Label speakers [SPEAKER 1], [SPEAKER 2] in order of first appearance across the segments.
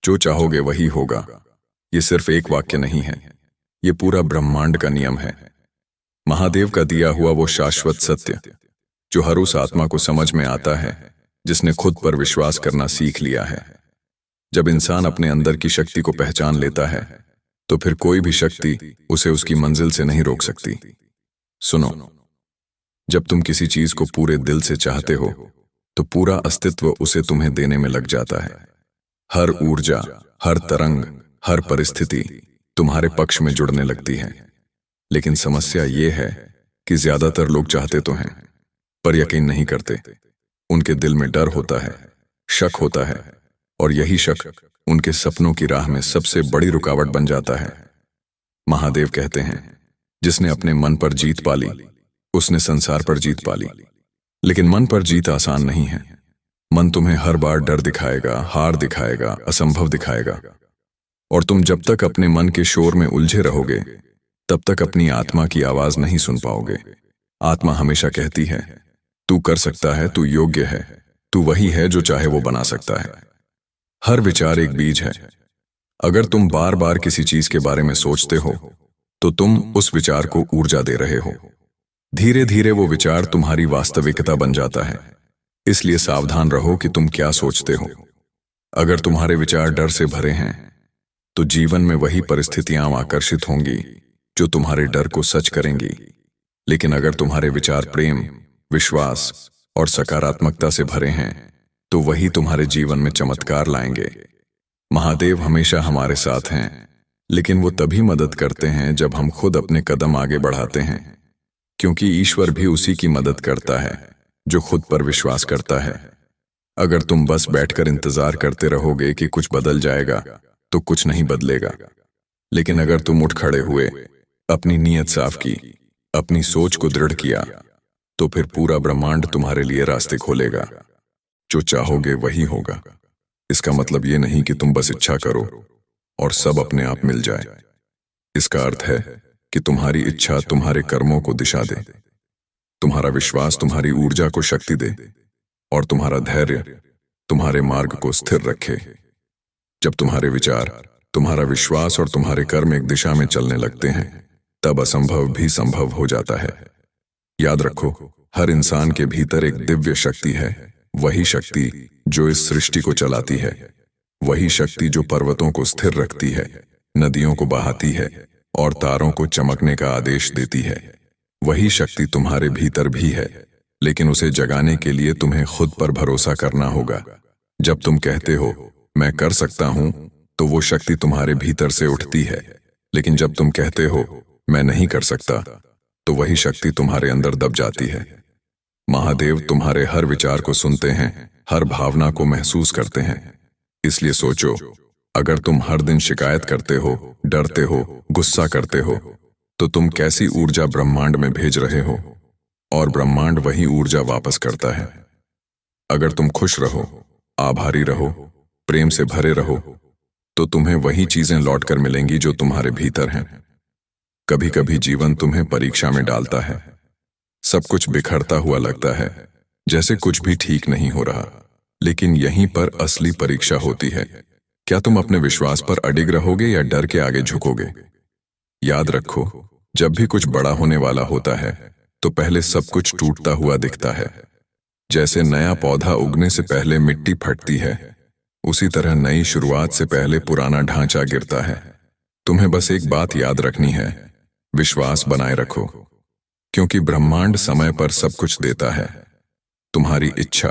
[SPEAKER 1] जो चाहोगे वही होगा। ये सिर्फ एक वाक्य नहीं है, ये पूरा ब्रह्मांड का नियम है। महादेव का दिया हुआ वो शाश्वत सत्य जो हर उस आत्मा को समझ में आता है जिसने खुद पर विश्वास करना सीख लिया है। जब इंसान अपने अंदर की शक्ति को पहचान लेता है तो फिर कोई भी शक्ति उसे उसकी मंजिल से नहीं रोक सकती। सुनो, जब तुम किसी चीज को पूरे दिल से चाहते हो तो पूरा अस्तित्व उसे तुम्हें देने में लग जाता है। हर ऊर्जा, हर तरंग, हर परिस्थिति तुम्हारे पक्ष में जुड़ने लगती है। लेकिन समस्या ये है कि ज्यादातर लोग चाहते तो हैं पर यकीन नहीं करते। उनके दिल में डर होता है, शक होता है, और यही शक उनके सपनों की राह में सबसे बड़ी रुकावट बन जाता है। महादेव कहते हैं, जिसने अपने मन पर जीत पाली उसने संसार पर जीत पाली। लेकिन मन पर जीत आसान नहीं है। मन तुम्हें हर बार डर दिखाएगा, हार दिखाएगा, असंभव दिखाएगा, और तुम जब तक अपने मन के शोर में उलझे रहोगे तब तक अपनी आत्मा की आवाज नहीं सुन पाओगे। आत्मा हमेशा कहती है, तू कर सकता है, तू योग्य है, तू वही है जो चाहे वो बना सकता है। हर विचार एक बीज है। अगर तुम बार बार किसी चीज के बारे में सोचते हो तो तुम उस विचार को ऊर्जा दे रहे हो। धीरे धीरे वो विचार तुम्हारी वास्तविकता बन जाता है। इसलिए सावधान रहो कि तुम क्या सोचते हो। अगर तुम्हारे विचार डर से भरे हैं तो जीवन में वही परिस्थितियां आकर्षित होंगी जो तुम्हारे डर को सच करेंगी। लेकिन अगर तुम्हारे विचार प्रेम, विश्वास और सकारात्मकता से भरे हैं तो वही तुम्हारे जीवन में चमत्कार लाएंगे। महादेव हमेशा हमारे साथ हैं, लेकिन वो तभी मदद करते हैं जब हम खुद अपने कदम आगे बढ़ाते हैं, क्योंकि ईश्वर भी उसी की मदद करता है जो खुद पर विश्वास करता है। अगर तुम बस बैठकर इंतजार करते रहोगे कि कुछ बदल जाएगा तो कुछ नहीं बदलेगा। लेकिन अगर तुम उठ खड़े हुए, अपनी नीयत साफ की, अपनी सोच को दृढ़ किया, तो फिर पूरा ब्रह्मांड तुम्हारे लिए रास्ते खोलेगा। जो चाहोगे वही होगा। इसका मतलब ये नहीं कि तुम बस इच्छा करो और सब अपने आप मिल जाए। इसका अर्थ है कि तुम्हारी इच्छा तुम्हारे कर्मों को दिशा दे, तुम्हारा विश्वास तुम्हारी ऊर्जा को शक्ति दे, और तुम्हारा धैर्य तुम्हारे मार्ग को स्थिर रखे। जब तुम्हारे विचार, तुम्हारा विश्वास और तुम्हारे कर्म एक दिशा में चलने लगते हैं तब असंभव भी संभव हो जाता है। याद रखो, हर इंसान के भीतर एक दिव्य शक्ति है। वही शक्ति जो इस सृष्टि को चलाती है, वही शक्ति जो पर्वतों को स्थिर रखती है, नदियों को बहाती है और तारों को चमकने का आदेश देती है। वही शक्ति तुम्हारे भीतर भी है, लेकिन उसे जगाने के लिए तुम्हें खुद पर भरोसा करना होगा। जब तुम कहते हो मैं कर सकता हूं तो वो शक्ति तुम्हारे भीतर से उठती है। लेकिन जब तुम कहते हो मैं नहीं कर सकता तो वही शक्ति तुम्हारे अंदर दब जाती है। महादेव तुम्हारे हर विचार को सुनते हैं, हर भावना को महसूस करते हैं। इसलिए सोचो, अगर तुम हर दिन शिकायत करते हो, डरते हो, गुस्सा करते हो, तो तुम कैसी ऊर्जा ब्रह्मांड में भेज रहे हो, और ब्रह्मांड वही ऊर्जा वापस करता है। अगर तुम खुश रहो, आभारी रहो, प्रेम से भरे रहो, तो तुम्हें वही चीजें लौटकर मिलेंगी जो तुम्हारे भीतर हैं। कभी कभी जीवन तुम्हें परीक्षा में डालता है। सब कुछ बिखरता हुआ लगता है, जैसे कुछ भी ठीक नहीं हो रहा। लेकिन यहीं पर असली परीक्षा होती है। क्या तुम अपने विश्वास पर अडिग रहोगे या डर के आगे झुकोगे? याद रखो, जब भी कुछ बड़ा होने वाला होता है तो पहले सब कुछ टूटता हुआ दिखता है। जैसे नया पौधा उगने से पहले मिट्टी फटती है, उसी तरह नई शुरुआत से पहले पुराना ढांचा गिरता है। तुम्हें बस एक बात याद रखनी है, विश्वास बनाए रखो, क्योंकि ब्रह्मांड समय पर सब कुछ देता है। तुम्हारी इच्छा,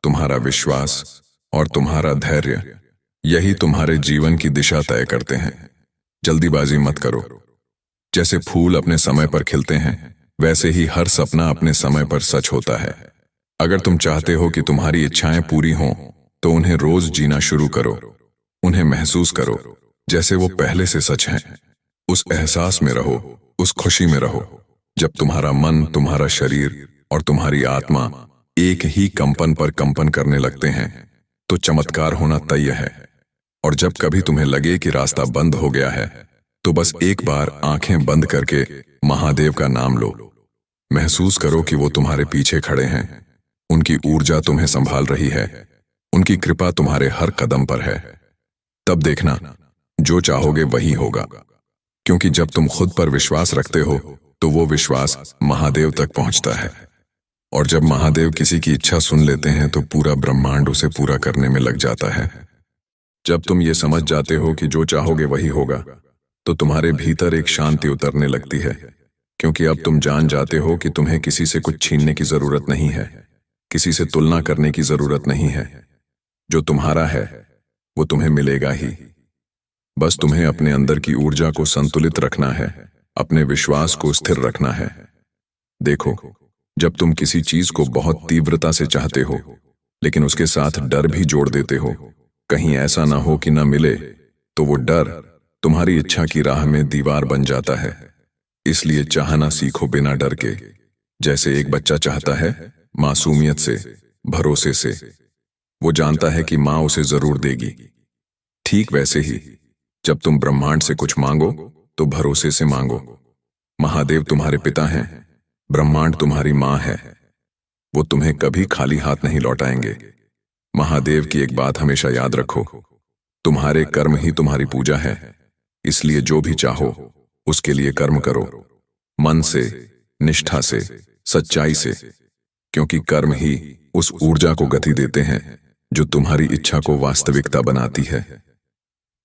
[SPEAKER 1] तुम्हारा विश्वास और तुम्हारा धैर्य, यही तुम्हारे जीवन की दिशा तय करते हैं। जल्दीबाजी मत करो। जैसे फूल अपने समय पर खिलते हैं, वैसे ही हर सपना अपने समय पर सच होता है। अगर तुम चाहते हो कि तुम्हारी इच्छाएं पूरी हों, तो उन्हें रोज जीना शुरू करो। उन्हें महसूस करो जैसे वो पहले से सच हैं। उस एहसास में रहो, उस खुशी में रहो। जब तुम्हारा मन, तुम्हारा शरीर और तुम्हारी आत्मा एक ही कंपन पर कंपन करने लगते हैं, तो चमत्कार होना तय है। और जब कभी तुम्हें लगे कि रास्ता बंद हो गया है, तो बस एक बार आंखें बंद करके महादेव का नाम लो। महसूस करो कि वो तुम्हारे पीछे खड़े हैं। उनकी ऊर्जा तुम्हें संभाल रही है, उनकी कृपा तुम्हारे हर कदम पर है। तब देखना, जो चाहोगे वही होगा। क्योंकि जब तुम खुद पर विश्वास रखते हो तो वो विश्वास महादेव तक पहुंचता है। और जब महादेव किसी की इच्छा सुन लेते हैं तो पूरा ब्रह्मांड उसे पूरा करने में लग जाता है। जब तुम ये समझ जाते हो कि जो चाहोगे वही होगा, तो तुम्हारे भीतर एक शांति उतरने लगती है। क्योंकि अब तुम जान जाते हो कि तुम्हें किसी से कुछ छीनने की जरूरत नहीं है, किसी से तुलना करने की जरूरत नहीं है। जो तुम्हारा है वो तुम्हें मिलेगा ही। बस तुम्हें अपने अंदर की ऊर्जा को संतुलित रखना है, अपने विश्वास को स्थिर रखना है। देखो, जब तुम किसी चीज को बहुत तीव्रता से चाहते हो लेकिन उसके साथ डर भी जोड़ देते हो, कहीं ऐसा ना हो कि ना मिले, तो वो डर तुम्हारी इच्छा की राह में दीवार बन जाता है। इसलिए चाहना सीखो बिना डर के। जैसे एक बच्चा चाहता है मासूमियत से, भरोसे से। वो जानता है कि माँ उसे जरूर देगी। ठीक वैसे ही जब तुम ब्रह्मांड से कुछ मांगो तो भरोसे से मांगो। महादेव तुम्हारे पिता हैं, ब्रह्मांड तुम्हारी माँ है। वो तुम्हें कभी खाली हाथ नहीं लौटाएंगे। महादेव की एक बात हमेशा याद रखो, तुम्हारे कर्म ही तुम्हारी पूजा है। इसलिए जो भी चाहो उसके लिए कर्म करो, मन से, निष्ठा से, सच्चाई से। क्योंकि कर्म ही उस ऊर्जा को गति देते हैं जो तुम्हारी इच्छा को वास्तविकता बनाती है।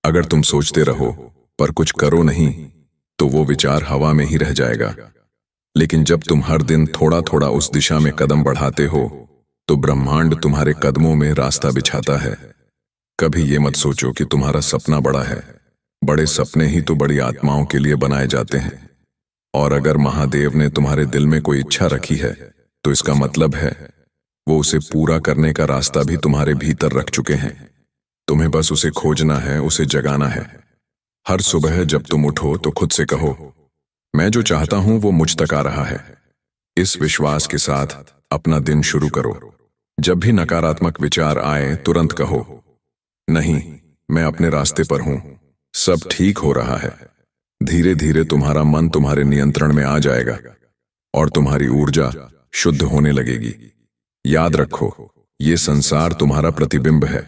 [SPEAKER 1] अगर तुम सोचते रहो पर कुछ करो नहीं तो वो विचार हवा में ही रह जाएगा। लेकिन जब तुम हर दिन थोड़ा थोड़ा उस दिशा में कदम बढ़ाते हो तो ब्रह्मांड तुम्हारे कदमों में रास्ता बिछाता है। कभी ये मत सोचो कि तुम्हारा सपना बड़ा है। बड़े सपने ही तो बड़ी आत्माओं के लिए बनाए जाते हैं। और अगर महादेव ने तुम्हारे दिल में कोई इच्छा रखी है तो इसका मतलब है वो उसे पूरा करने का रास्ता भी तुम्हारे भीतर रख चुके हैं। तुम्हें बस उसे खोजना है, उसे जगाना है। हर सुबह जब तुम उठो तो खुद से कहो, मैं जो चाहता हूं वो मुझ तक आ रहा है। इस विश्वास के साथ अपना दिन शुरू करो। जब भी नकारात्मक विचार आए तुरंत कहो, नहीं, मैं अपने रास्ते पर हूं, सब ठीक हो रहा है। धीरे धीरे तुम्हारा मन तुम्हारे नियंत्रण में आ जाएगा और तुम्हारी ऊर्जा शुद्ध होने लगेगी। याद रखो, ये संसार तुम्हारा प्रतिबिंब है।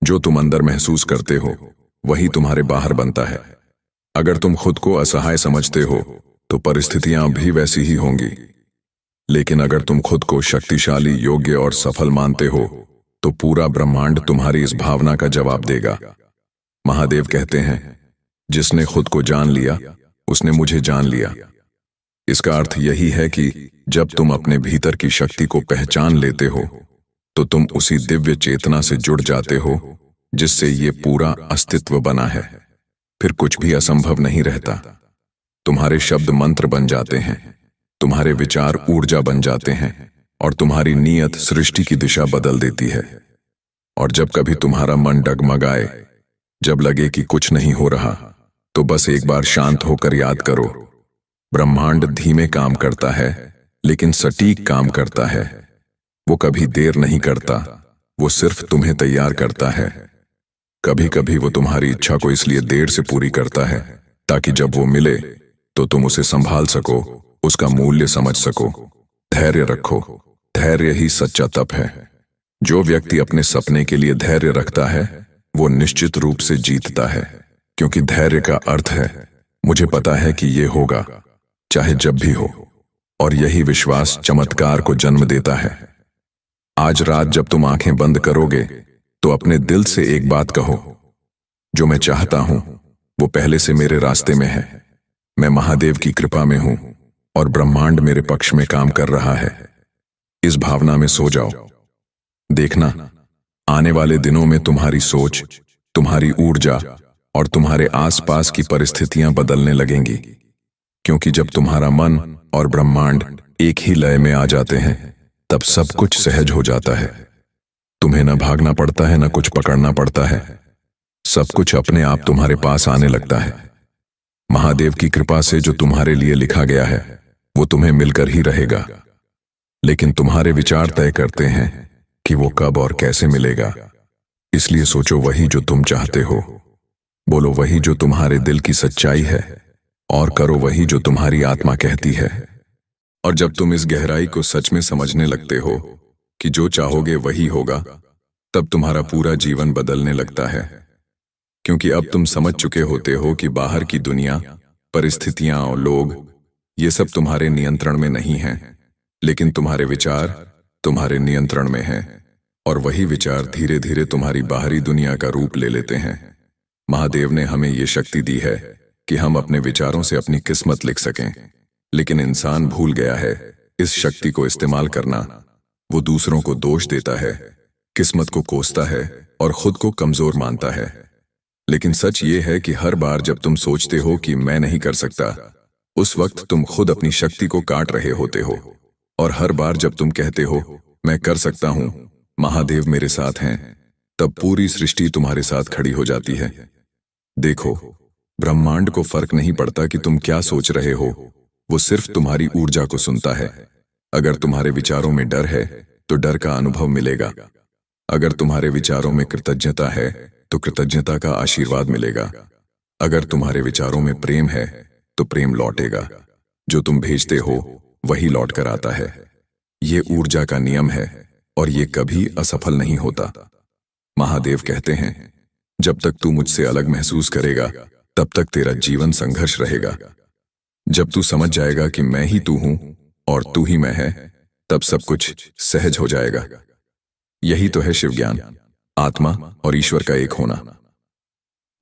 [SPEAKER 1] जो तुम अंदर महसूस करते हो वही तुम्हारे बाहर बनता है। अगर तुम खुद को असहाय समझते हो तो परिस्थितियां भी वैसी ही होंगी। लेकिन अगर तुम खुद को शक्तिशाली, योग्य और सफल मानते हो तो पूरा ब्रह्मांड तुम्हारी इस भावना का जवाब देगा। महादेव कहते हैं, जिसने खुद को जान लिया उसने मुझे जान लिया। इसका अर्थ यही है कि जब तुम अपने भीतर की शक्ति को पहचान लेते हो तो तुम उसी दिव्य चेतना से जुड़ जाते हो जिससे ये पूरा अस्तित्व बना है। फिर कुछ भी असंभव नहीं रहता। तुम्हारे शब्द मंत्र बन जाते हैं, तुम्हारे विचार ऊर्जा बन जाते हैं और तुम्हारी नीयत सृष्टि की दिशा बदल देती है। और जब कभी तुम्हारा मन डगमगाए, जब लगे कि कुछ नहीं हो रहा, तो बस एक बार शांत होकर याद करो, ब्रह्मांड धीमे काम करता है लेकिन सटीक काम करता है। वो कभी देर नहीं करता, वो सिर्फ तुम्हें तैयार करता है। कभी कभी वो तुम्हारी इच्छा को इसलिए देर से पूरी करता है ताकि जब वो मिले तो तुम उसे संभाल सको, उसका मूल्य समझ सको। धैर्य रखो, धैर्य ही सच्चा तप है। जो व्यक्ति अपने सपने के लिए धैर्य रखता है वो निश्चित रूप से जीतता है। क्योंकि धैर्य का अर्थ है, मुझे पता है कि ये होगा, चाहे जब भी हो। और यही विश्वास चमत्कार को जन्म देता है। आज रात जब तुम आंखें बंद करोगे तो अपने दिल से एक बात कहो, जो मैं चाहता हूं वो पहले से मेरे रास्ते में है। मैं महादेव की कृपा में हूं और ब्रह्मांड मेरे पक्ष में काम कर रहा है। इस भावना में सो जाओ। देखना, आने वाले दिनों में तुम्हारी सोच, तुम्हारी ऊर्जा और तुम्हारे आसपास की परिस्थितियां बदलने लगेंगी। क्योंकि जब तुम्हारा मन और ब्रह्मांड एक ही लय में आ जाते हैं तब सब कुछ सहज हो जाता है। तुम्हें न भागना पड़ता है, न कुछ पकड़ना पड़ता है। सब कुछ अपने आप तुम्हारे पास आने लगता है। महादेव की कृपा से जो तुम्हारे लिए लिखा गया है वो तुम्हें मिलकर ही रहेगा। लेकिन तुम्हारे विचार तय करते हैं कि वो कब और कैसे मिलेगा। इसलिए सोचो वही जो तुम चाहते हो, बोलो वही जो तुम्हारे दिल की सच्चाई है और करो वही जो तुम्हारी आत्मा कहती है। और जब तुम इस गहराई को सच में समझने लगते हो कि जो चाहोगे वही होगा, तब तुम्हारा पूरा जीवन बदलने लगता है। क्योंकि अब तुम समझ चुके होते हो कि बाहर की दुनिया, परिस्थितियां और लोग, ये सब तुम्हारे नियंत्रण में नहीं हैं, लेकिन तुम्हारे विचार तुम्हारे नियंत्रण में हैं, और वही विचार धीरे धीरे तुम्हारी बाहरी दुनिया का रूप ले लेते हैं। महादेव ने हमें ये शक्ति दी है कि हम अपने विचारों से अपनी किस्मत लिख सकें, लेकिन इंसान भूल गया है इस शक्ति को इस्तेमाल करना। वो दूसरों को दोष देता है, किस्मत को कोसता है और खुद को कमजोर मानता है। लेकिन सच ये है कि हर बार जब तुम सोचते हो कि मैं नहीं कर सकता, उस वक्त तुम खुद अपनी शक्ति को काट रहे होते हो। और हर बार जब तुम कहते हो मैं कर सकता हूं, महादेव मेरे साथ हैं, तब पूरी सृष्टि तुम्हारे साथ खड़ी हो जाती है। देखो, ब्रह्मांड को फर्क नहीं पड़ता कि तुम क्या सोच रहे हो, वो सिर्फ तुम्हारी ऊर्जा को सुनता है। अगर तुम्हारे विचारों में डर है तो डर का अनुभव मिलेगा। अगर तुम्हारे विचारों में कृतज्ञता है तो कृतज्ञता का आशीर्वाद मिलेगा। अगर तुम्हारे विचारों में प्रेम है तो प्रेम लौटेगा। जो तुम भेजते हो वही लौट कर आता है। ये ऊर्जा का नियम है और ये कभी असफल नहीं होता। महादेव कहते हैं, जब तक तू मुझसे अलग महसूस करेगा तब तक तेरा जीवन संघर्ष रहेगा। जब तू समझ जाएगा कि मैं ही तू हूं और तू ही मैं है, तब सब कुछ सहज हो जाएगा। यही तो है शिव ज्ञान, आत्मा और ईश्वर का एक होना।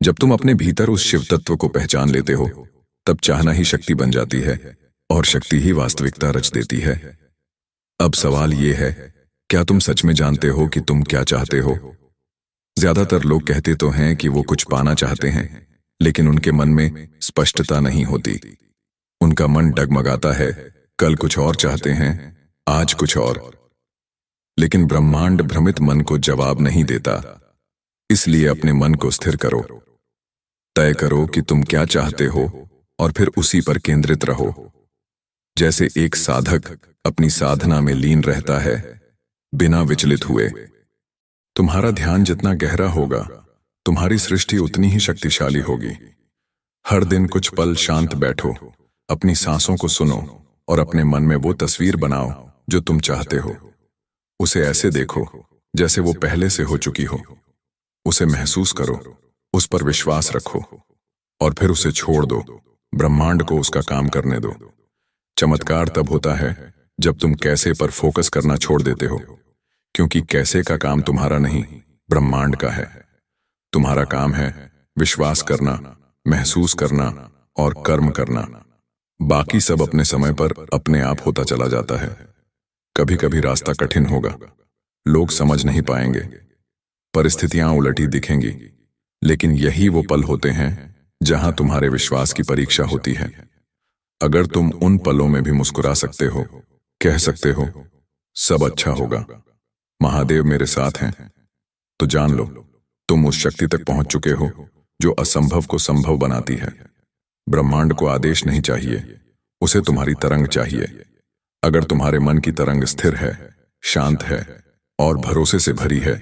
[SPEAKER 1] जब तुम अपने भीतर उस शिव तत्व को पहचान लेते हो, तब चाहना ही शक्ति बन जाती है और शक्ति ही वास्तविकता रच देती है। अब सवाल ये है, क्या तुम सच में जानते हो कि तुम क्या चाहते हो? ज्यादातर लोग कहते तो हैं कि वो कुछ पाना चाहते हैं, लेकिन उनके मन में स्पष्टता नहीं होती। उनका मन डगमगाता है, कल कुछ और चाहते हैं, आज कुछ और। लेकिन ब्रह्मांड भ्रमित मन को जवाब नहीं देता। इसलिए अपने मन को स्थिर करो, तय करो कि तुम क्या चाहते हो और फिर उसी पर केंद्रित रहो। जैसे एक साधक अपनी साधना में लीन रहता है, बिना विचलित हुए। तुम्हारा ध्यान जितना गहरा होगा, तुम्हारी सृष्टि उतनी ही शक्तिशाली होगी। हर दिन कुछ पल शांत बैठो, अपनी सांसों को सुनो और अपने मन में वो तस्वीर बनाओ जो तुम चाहते हो। उसे ऐसे देखो जैसे वो पहले से हो चुकी हो। उसे महसूस करो, उस पर विश्वास रखो और फिर उसे छोड़ दो। ब्रह्मांड को उसका काम करने दो। चमत्कार तब होता है जब तुम कैसे पर फोकस करना छोड़ देते हो, क्योंकि कैसे का काम तुम्हारा नहीं, ब्रह्मांड का है। तुम्हारा काम है विश्वास करना, महसूस करना और कर्म करना। बाकी सब अपने समय पर अपने आप होता चला जाता है। कभी कभी रास्ता कठिन होगा, लोग समझ नहीं पाएंगे, परिस्थितियां उलटी दिखेंगी, लेकिन यही वो पल होते हैं जहां तुम्हारे विश्वास की परीक्षा होती है। अगर तुम उन पलों में भी मुस्कुरा सकते हो, कह सकते हो सब अच्छा होगा, महादेव मेरे साथ हैं, तो जान लो तुम उस शक्ति तक पहुंच चुके हो जो असंभव को संभव बनाती है। ब्रह्मांड को आदेश नहीं चाहिए, उसे तुम्हारी तरंग चाहिए। अगर तुम्हारे मन की तरंग स्थिर है, शांत है और भरोसे से भरी है,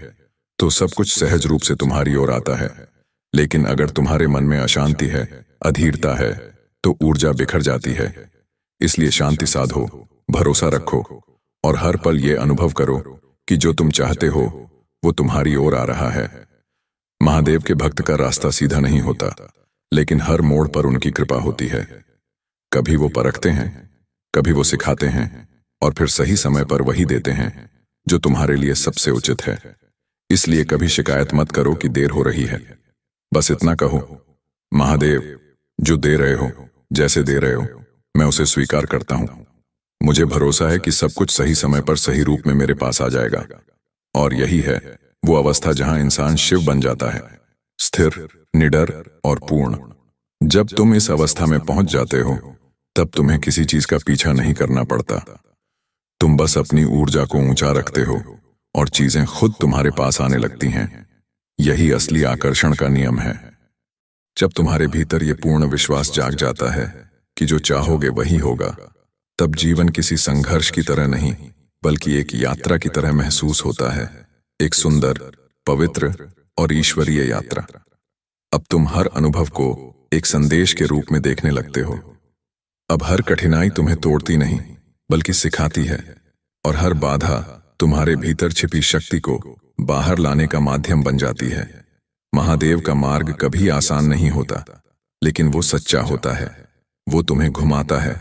[SPEAKER 1] तो सब कुछ सहज रूप से तुम्हारी ओर आता है। लेकिन अगर तुम्हारे मन में अशांति है, अधीरता है, तो ऊर्जा बिखर जाती है। इसलिए शांति साधो, भरोसा रखो और हर पल ये अनुभव करो कि जो तुम चाहते हो वो तुम्हारी ओर आ रहा है। महादेव के भक्त का रास्ता सीधा नहीं होता, लेकिन हर मोड़ पर उनकी कृपा होती है। कभी वो परखते हैं, कभी वो सिखाते हैं और फिर सही समय पर वही देते हैं जो तुम्हारे लिए सबसे उचित है। इसलिए कभी शिकायत मत करो कि देर हो रही है। बस इतना कहो, महादेव जो दे रहे हो, जैसे दे रहे हो, मैं उसे स्वीकार करता हूं। मुझे भरोसा है कि सब कुछ सही समय पर सही रूप में मेरे पास आ जाएगा। और यही है वो अवस्था जहां इंसान शिव बन जाता है, स्थिर, निडर और पूर्ण। जब तुम इस अवस्था में पहुंच जाते हो, तब तुम्हें किसी चीज का पीछा नहीं करना पड़ता। तुम बस अपनी ऊर्जा को ऊंचा रखते हो और चीजें खुद तुम्हारे पास आने लगती हैं। यही असली आकर्षण का नियम है। जब तुम्हारे भीतर ये पूर्ण विश्वास जाग जाता है कि जो चाहोगे वही होगा, तब जीवन किसी संघर्ष की तरह नहीं, बल्कि एक यात्रा की तरह महसूस होता है। एक सुंदर, पवित्र और ईश्वरीय यात्रा। अब तुम हर अनुभव को एक संदेश के रूप में देखने लगते हो। अब हर कठिनाई तुम्हें तोड़ती नहीं, बल्कि सिखाती है, और हर बाधा तुम्हारे भीतर छिपी शक्ति को बाहर लाने का माध्यम बन जाती है। महादेव का मार्ग कभी आसान नहीं होता, लेकिन वो सच्चा होता है। वो तुम्हें घुमाता है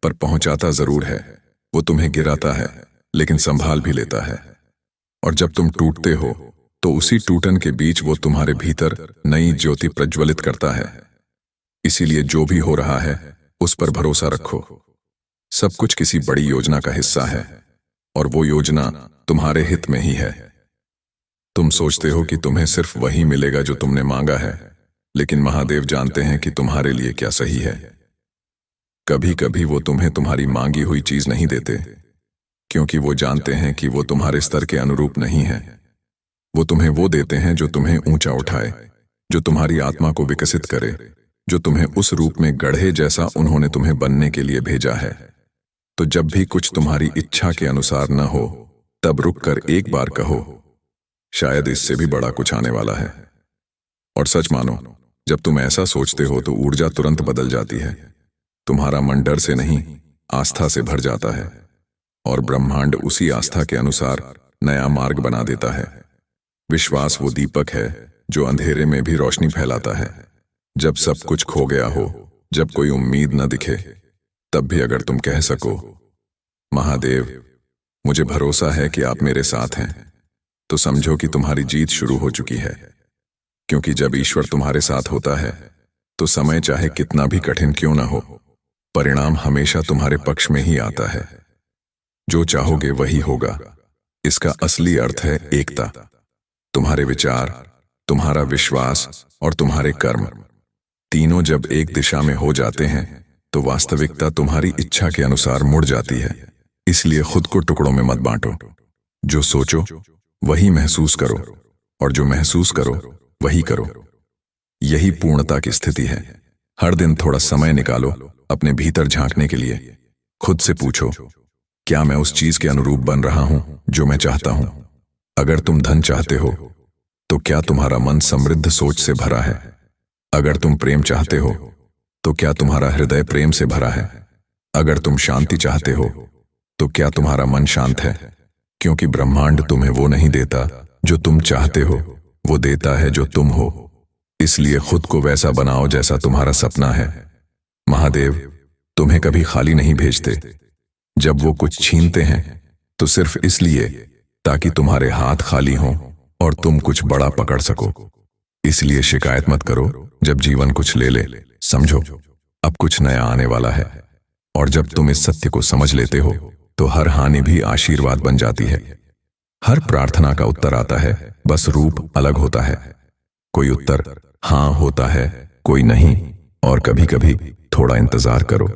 [SPEAKER 1] पर पहुंचाता जरूर है। वो तुम्हें गिराता है लेकिन संभाल भी लेता है। और जब तुम टूटते हो तो उसी टूटन के बीच वो तुम्हारे भीतर नई ज्योति प्रज्वलित करता है। इसीलिए जो भी हो रहा है उस पर भरोसा रखो। सब कुछ किसी बड़ी योजना का हिस्सा है और वो योजना तुम्हारे हित में ही है। तुम सोचते हो कि तुम्हें सिर्फ वही मिलेगा जो तुमने मांगा है, लेकिन महादेव जानते हैं कि तुम्हारे लिए क्या सही है। कभी कभी वो तुम्हें तुम्हारी मांगी हुई चीज नहीं देते, क्योंकि वो जानते हैं कि वो तुम्हारे स्तर के अनुरूप नहीं है। वो तुम्हें वो देते हैं जो तुम्हें ऊंचा उठाए, जो तुम्हारी आत्मा को विकसित करे, जो तुम्हें उस रूप में गढ़े जैसा उन्होंने तुम्हें बनने के लिए भेजा है। तो जब भी कुछ तुम्हारी इच्छा के अनुसार न हो, तब रुक कर एक बार कहो, शायद इससे भी बड़ा कुछ आने वाला है। और सच मानो, जब तुम ऐसा सोचते हो तो ऊर्जा तुरंत बदल जाती है। तुम्हारा मन डर से नहीं, आस्था से भर जाता है, और ब्रह्मांड उसी आस्था के अनुसार नया मार्ग बना देता है। विश्वास वो दीपक है जो अंधेरे में भी रोशनी फैलाता है। जब सब कुछ खो गया हो, जब कोई उम्मीद न दिखे, तब भी अगर तुम कह सको, महादेव मुझे भरोसा है कि आप मेरे साथ हैं, तो समझो कि तुम्हारी जीत शुरू हो चुकी है। क्योंकि जब ईश्वर तुम्हारे साथ होता है तो समय चाहे कितना भी कठिन क्यों ना हो, परिणाम हमेशा तुम्हारे पक्ष में ही आता है। जो चाहोगे वही होगा। इसका असली अर्थ है एकता। तुम्हारे विचार, तुम्हारा विश्वास और तुम्हारे कर्म, तीनों जब एक दिशा में हो जाते हैं तो वास्तविकता तुम्हारी इच्छा के अनुसार मुड़ जाती है। इसलिए खुद को टुकड़ों में मत बांटो। जो सोचो वही महसूस करो, और जो महसूस करो वही करो। यही पूर्णता की स्थिति है। हर दिन थोड़ा समय निकालो अपने भीतर झांकने के लिए। खुद से पूछो, क्या मैं उस चीज के अनुरूप बन रहा हूं जो मैं चाहता हूं? अगर तुम धन चाहते हो तो क्या तुम्हारा मन समृद्ध सोच से भरा है? अगर तुम प्रेम चाहते हो तो क्या तुम्हारा हृदय प्रेम से भरा है? अगर तुम शांति चाहते हो तो क्या तुम्हारा मन शांत है? क्योंकि ब्रह्मांड तुम्हें वो नहीं देता जो तुम चाहते हो, वो देता है जो तुम हो। इसलिए खुद को वैसा बनाओ जैसा तुम्हारा सपना है। महादेव तुम्हें कभी खाली नहीं भेजते। जब वो कुछ छीनते हैं तो सिर्फ इसलिए ताकि तुम्हारे हाथ खाली हों और तुम कुछ बड़ा पकड़ सको। इसलिए शिकायत मत करो जब जीवन कुछ ले ले। समझो, अब कुछ नया आने वाला है। और जब तुम इस सत्य को समझ लेते हो तो हर हानि भी आशीर्वाद बन जाती है। हर प्रार्थना का उत्तर आता है, बस रूप अलग होता है। कोई उत्तर हाँ होता है, कोई नहीं, और कभी कभी थोड़ा इंतजार करो,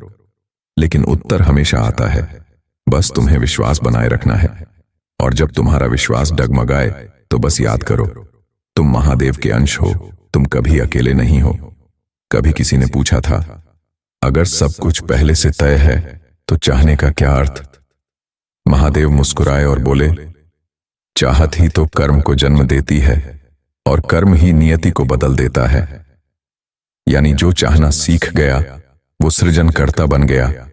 [SPEAKER 1] लेकिन उत्तर हमेशा आता है। बस तुम्हें विश्वास बनाए रखना है। और जब तुम्हारा विश्वास डगमगाए तो बस याद करो, तुम महादेव के अंश हो। तुम कभी अकेले नहीं हो। कभी किसी ने पूछा था, अगर सब कुछ पहले से तय है तो चाहने का क्या अर्थ? महादेव मुस्कुराए और बोले, चाहत ही तो कर्म को जन्म देती है और कर्म ही नियति को बदल देता है। यानी जो चाहना सीख गया वो सृजनकर्ता बन गया।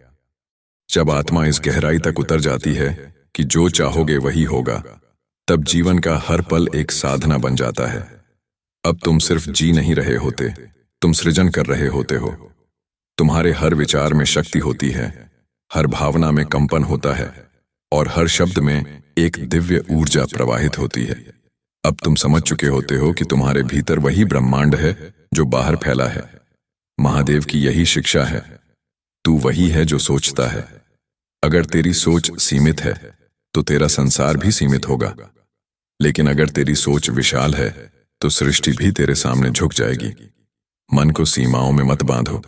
[SPEAKER 1] जब आत्मा इस गहराई तक उतर जाती है कि जो चाहोगे वही होगा, तब जीवन का हर पल एक साधना बन जाता है। अब तुम सिर्फ जी नहीं रहे होते, तुम सृजन कर रहे होते हो। तुम्हारे हर विचार में शक्ति होती है, हर भावना में कंपन होता है, और हर शब्द में एक दिव्य ऊर्जा प्रवाहित होती है। अब तुम समझ चुके होते हो कि तुम्हारे भीतर वही ब्रह्मांड है जो बाहर फैला है। महादेव की यही शिक्षा है, तू वही है जो सोचता है। अगर तेरी सोच सीमित है तो तेरा संसार भी सीमित होगा, लेकिन अगर तेरी सोच विशाल है तो सृष्टि भी तेरे सामने झुक जाएगी। मन को सीमाओं में मत बांधो,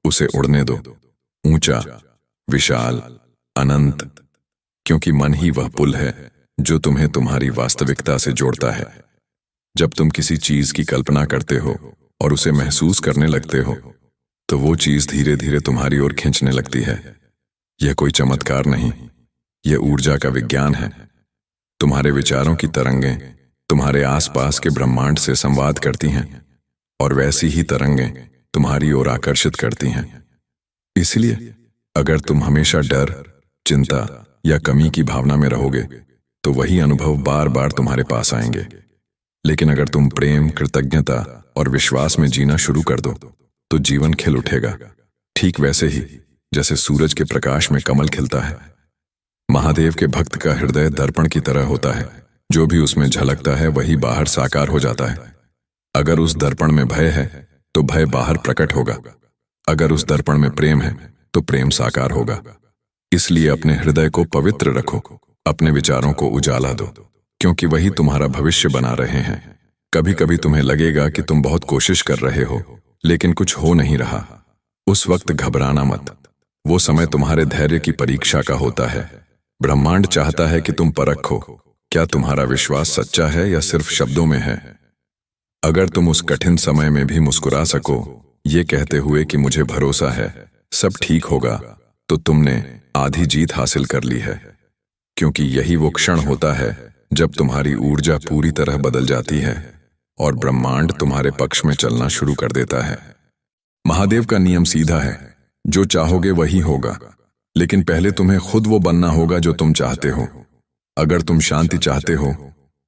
[SPEAKER 1] उसे उड़ने दो, ऊंचा, विशाल, अनंत, क्योंकि मन ही वह पुल है जो तुम्हें तुम्हारी वास्तविकता से जोड़ता है। जब तुम किसी चीज की कल्पना करते हो और उसे महसूस करने लगते हो तो वो चीज धीरे धीरे तुम्हारी ओर खींचने लगती है। यह कोई चमत्कार नहीं, यह ऊर्जा का विज्ञान है। तुम्हारे विचारों की तरंगें तुम्हारे आसपास के ब्रह्मांड से संवाद करती हैं, और वैसी ही तरंगें तुम्हारी ओर आकर्षित करती हैं। इसलिए अगर तुम हमेशा डर, चिंता या कमी की भावना में रहोगे तो वही अनुभव बार बार तुम्हारे पास आएंगे। लेकिन अगर तुम प्रेम, कृतज्ञता और विश्वास में जीना शुरू कर दो तो जीवन खिल उठेगा, ठीक वैसे ही जैसे सूरज के प्रकाश में कमल खिलता है। महादेव के भक्त का हृदय दर्पण की तरह होता है, जो भी उसमें झलकता है वही बाहर साकार हो जाता है। अगर उस दर्पण में भय है तो भय बाहर प्रकट होगा, अगर उस दर्पण में प्रेम है तो प्रेम साकार होगा। इसलिए अपने हृदय को पवित्र रखो, अपने विचारों को उजाला दो, क्योंकि वही तुम्हारा भविष्य बना रहे हैं। कभी कभी तुम्हें लगेगा कि तुम बहुत कोशिश कर रहे हो लेकिन कुछ हो नहीं रहा। उस वक्त घबराना मत, वो समय तुम्हारे धैर्य की परीक्षा का होता है। ब्रह्मांड चाहता है कि तुम परखो क्या तुम्हारा विश्वास सच्चा है या सिर्फ शब्दों में है। अगर तुम उस कठिन समय में भी मुस्कुरा सको, ये कहते हुए कि मुझे भरोसा है सब ठीक होगा, तो तुमने आधी जीत हासिल कर ली है। क्योंकि यही वो क्षण होता है जब तुम्हारी ऊर्जा पूरी तरह बदल जाती है और ब्रह्मांड तुम्हारे पक्ष में चलना शुरू कर देता है। महादेव का नियम सीधा है, जो चाहोगे वही होगा, लेकिन पहले तुम्हें खुद वो बनना होगा जो तुम चाहते हो। अगर तुम शांति चाहते हो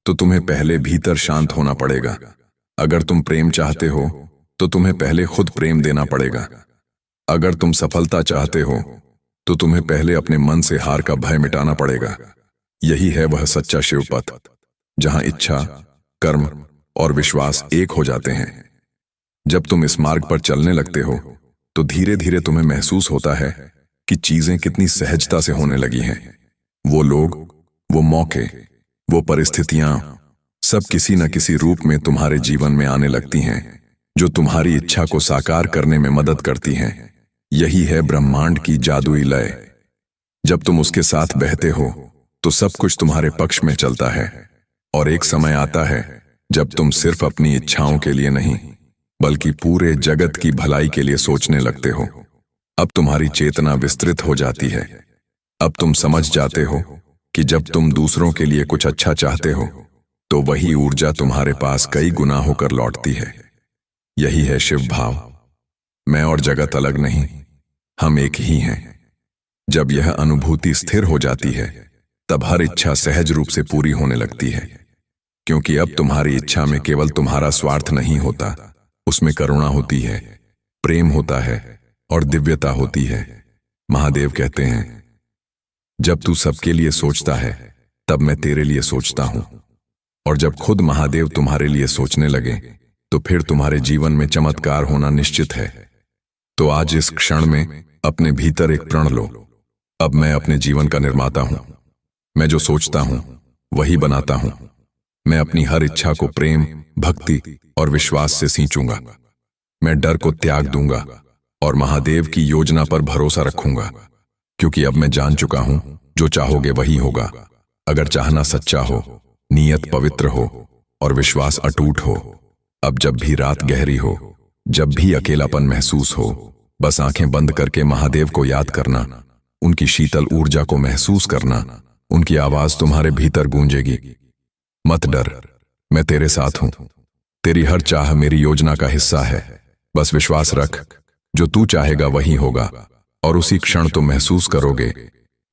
[SPEAKER 1] तो तुम्हें पहले भीतर शांत होना पड़ेगा। अगर तुम प्रेम चाहते हो तो तुम्हें पहले खुद प्रेम देना पड़ेगा। अगर तुम सफलता चाहते हो तो तुम्हें पहले अपने मन से हार का भय मिटाना पड़ेगा। यही है वह सच्चा शिव पथ, जहां इच्छा, कर्म और विश्वास एक हो जाते हैं। जब तुम इस मार्ग पर चलने लगते हो तो धीरे धीरे तुम्हें महसूस होता है कि चीजें कितनी सहजता से होने लगी हैं। वो लोग, वो मौके, वो परिस्थितियां सब किसी न किसी रूप में तुम्हारे जीवन में आने लगती हैं, जो तुम्हारी इच्छा को साकार करने में मदद करती हैं। यही है ब्रह्मांड की जादुई लय। जब तुम उसके साथ बहते हो तो सब कुछ तुम्हारे पक्ष में चलता है, और एक समय आता है जब तुम सिर्फ अपनी इच्छाओं के लिए नहीं बल्कि पूरे जगत की भलाई के लिए सोचने लगते हो। अब तुम्हारी चेतना विस्तृत हो जाती है। अब तुम समझ जाते हो कि जब तुम दूसरों के लिए कुछ अच्छा चाहते हो तो वही ऊर्जा तुम्हारे पास कई गुना होकर लौटती है। यही है शिव भाव। मैं और जगत अलग नहीं, हम एक ही हैं। जब यह अनुभूति स्थिर हो जाती है तब हर इच्छा सहज रूप से पूरी होने लगती है, क्योंकि अब तुम्हारी इच्छा में केवल तुम्हारा स्वार्थ नहीं होता, उसमें करुणा होती है, प्रेम होता है और दिव्यता होती है। महादेव कहते हैं, जब तू सबके लिए सोचता है तब मैं तेरे लिए सोचता हूं। और जब खुद महादेव तुम्हारे लिए सोचने लगे तो फिर तुम्हारे जीवन में चमत्कार होना निश्चित है। तो आज इस क्षण में अपने भीतर एक प्रण लो, अब मैं अपने जीवन का निर्माता हूं। मैं जो सोचता हूं वही बनाता हूं। मैं अपनी हर इच्छा को प्रेम, भक्ति और विश्वास से सींचूंगा। मैं डर को त्याग दूंगा और महादेव की योजना पर भरोसा रखूंगा, क्योंकि अब मैं जान चुका हूं जो चाहोगे वही होगा। अगर चाहना सच्चा हो, नीयत पवित्र हो और विश्वास अटूट हो, अब जब भी रात गहरी हो, जब भी अकेलापन महसूस हो, बस आंखें बंद करके महादेव को याद करना, उनकी शीतल ऊर्जा को महसूस करना। उनकी आवाज तुम्हारे भीतर गूंजेगी, मत डर, मैं तेरे साथ हूं। तेरी हर चाह मेरी योजना का हिस्सा है। बस विश्वास रख, जो तू चाहेगा वही होगा। और उसी क्षण तुम महसूस करोगे,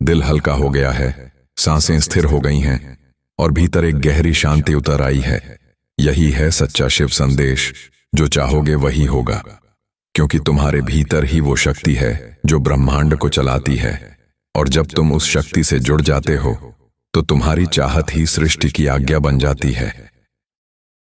[SPEAKER 1] दिल हल्का हो गया है, सांसें स्थिर हो गई हैं और भीतर एक गहरी शांति उतर आई है। यही है सच्चा शिव संदेश, जो चाहोगे वही होगा, क्योंकि तुम्हारे भीतर ही वो शक्ति है जो ब्रह्मांड को चलाती है। और जब तुम उस शक्ति से जुड़ जाते हो तो तुम्हारी चाहत ही सृष्टि की आज्ञा बन जाती है।